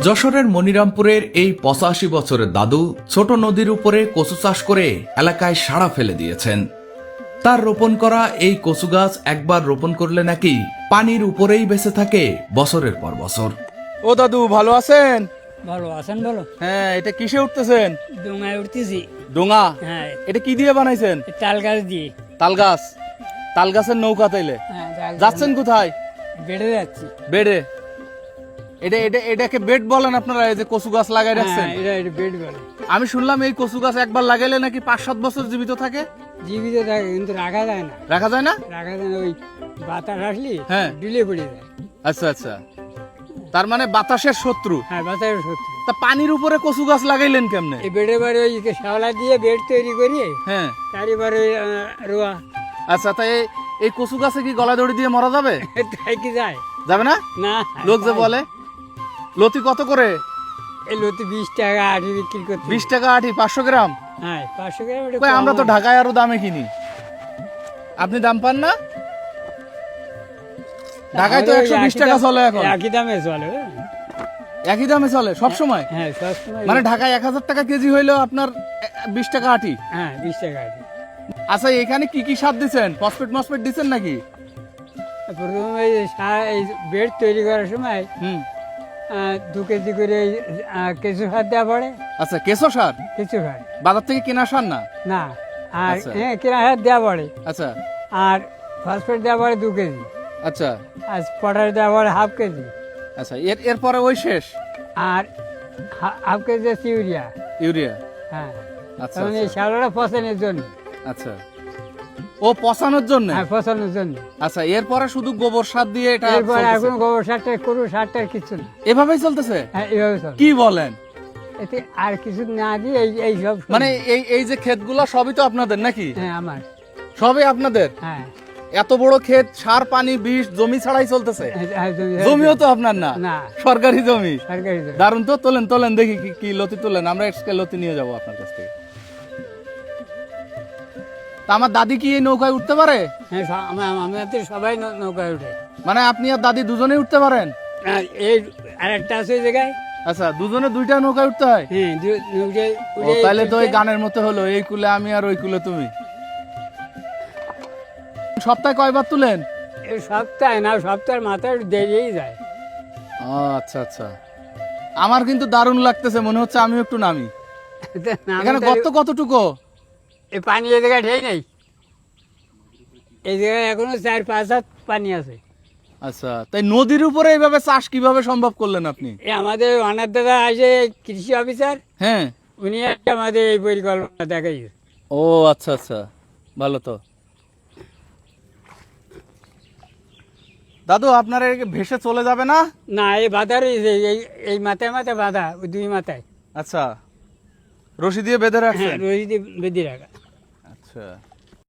যশোরের মনিরামপুরের এই ৮৫ বছরের দাদু ছোট নদীর উপরে কচু চাষ করে এলাকায় সাড়া ফেলে দিয়েছেন। তার রোপণ করা এই কচু গাছ একবার রোপণ করলে নাকি পানির উপরেই বেঁচে থাকে বছরের পর বছর। ও দাদু ভালো আছেন? ভালো আছেন বলো। হ্যাঁ, এটা কিসে উঠতেছেন? ডোঙায় উঠতেছি। ডোঙা? হ্যাঁ, এটা কি দিয়ে বানাইছেন? তাল গাছ দিয়ে। তাল গাছ? তাল গাছের নৌকা তাইলে? হ্যাঁ, যাচ্ছেন কোথায়? বেড়ে যাচ্ছি। বেডে? এটাকে বেড বলেন আপনারা, এই যে কচু গাছ লাগাই রাখছেন? হ্যাঁ, এটা বেড বলে। আমি শুনলাম এই কচু গাছ একবার লাগাইলে নাকি ৫-৭ বছর জীবিত থাকে। জীবিত থাকে কিন্তু রাখা যায় না। রাখা যায় না? রাখা যায় না, ওই বাতাস আসলে হ্যাঁ, ডিলে পড়ে যায়। আচ্ছা আচ্ছা, তার মানে বাতাসের শত্রু। হ্যাঁ, বাতাসের সত্যি। তা পানির উপরে কচু গাছ লাগাইলেন কেমনে? এই বেডে বারে ওই শ্যাওলা দিয়ে বেড তৈরি করিয়ে হ্যাঁ, চারিবারে রোয়া। আচ্ছা, তাই এই কচু গাছে কি গলা দড়ি দিয়ে মরা যাবে? তাই কি যায়? যাবে না? না, লোক যে বলে। লতি কত করে? এই লতি 20 টাকা আঠি বিক্রি করতে। 20 টাকা আঠি, 500 গ্রাম? হ্যাঁ, 500 গ্রাম। কই, আমরা তো ঢাকায় আরো দামে কিনি। আপনি দাম পান না? ঢাকায় তো 120 টাকা চলে এখন। একই দামে চলে। একই দামে চলে সব সময়? হ্যাঁ, সবসময়। মানে ঢাকায় 1000 টাকা কেজি হইলেও আপনার 20 টাকা আটি? হ্যাঁ, 20 টাকা আঠি। আচ্ছা, এখানে কি কি সার দিচ্ছেন? ফসফেট মসফেট দিচ্ছেন নাকি? প্রথমে এই বেড তৈরি করার সময় হুম, 2 কেজি করে কেঁচু সার দেওয়া পড়ে। আচ্ছা, কেঁচো সার? কেঁচু সার বাজার থেকে কেনা সার না? না, আর আচ্ছা। কেনা সার দেওয়া পড়ে। আচ্ছা আর ফসফেট দেওয়া পড়ে 2 কেজি। আচ্ছা আর পটাশ দেওয়া পড়ে 1/2 কেজি। আচ্ছা, এরপরে ওই শেষ? আর 1/2 কেজি আছে ইউরিয়া। ইউরিয়া? হ্যাঁ, আচ্ছা কারণ এই আচ্ছা, শ্যাওলাটা ফসলের জন্য। আচ্ছা, ও পচানোর জন্য? হ্যাঁ, ফসলের জন্য। আচ্ছা, এরপরে শুধু গোবর সার দিয়ে এটা এরপরে চলতেছে? এখন গোবর সারটা কোনো সারটার কিছু না। এভাবেই চলতেছে? হ্যাঁ, এভাবে চলে। কি বলেন? এতে আর কিছু না দিয়ে এই সব। মানে এই যে ক্ষেতগুলো সবই তো আপনাদের নাকি? হ্যাঁ, আমার। সবই আপনাদের? হ্যাঁ, এত বড় ক্ষেত, সার পানি বিষ জমি ছাড়াই চলতেছে? হ্যাঁ, জমিও তো আপনার না? না, সরকারি জমি? সরকারি জমি। দারুন তো। তোলেন তোলেন দেখি কি কি লতি তোলেন, আমরা এক্সট্রা লতি নিয়ে যাবো আপনার কাছ থেকে। তা আমার দাদি কি এই নৌকায় উঠতে পারে? হ্যাঁ, আমাদের সবাই নৌকায় উঠে। মানে আপনি আর দাদি দুজনেই উঠতে পারেন? আর এই আরেকটা আছে ওই জায়গায়। আচ্ছা, দুজনে দুইটা নৌকায় উঠতে হয়? হ্যাঁ, ও, তাহলে তো ওই গানের মতো হলো, এই কুলে আমি আর ওই কুলে তুমি। সপ্তাহে কয়বার তুলেন? সপ্তাহে না, সপ্তাহের মাথায় দেরিয়েই যায়। ও আচ্ছা আচ্ছা, আমার কিন্তু দারুণ লাগতেছে, মনে হচ্ছে আমি একটু নামি। এখানে গর্ত কতটুকু? এই পানি এই জায়গায় ঢেই নেই। এই জায়গায় এখনো 4-5 হাত পানি আছে। আচ্ছা, তাই নদীর উপরে এইভাবে চাষ কিভাবে সম্ভব করলেন আপনি? এই আমাদের অনার দাদা আসে কৃষি অফিসার, হ্যাঁ। উনি একটা আমাদের এই পরিকল্পনা দেখাইছে। ও আচ্ছা আচ্ছা, ভালো তো। দাদু, আপনার ভেসে চলে যাবে না? না, এই বাধা রয়েছে, এই মাথায় মাথায় বাধা, ওই 2 মাথায়। আচ্ছা, রশি দিয়ে বেঁধে হ্যাঁ, রাখছেন? রশি দিয়ে বেঁধে রাখা। আচ্ছা।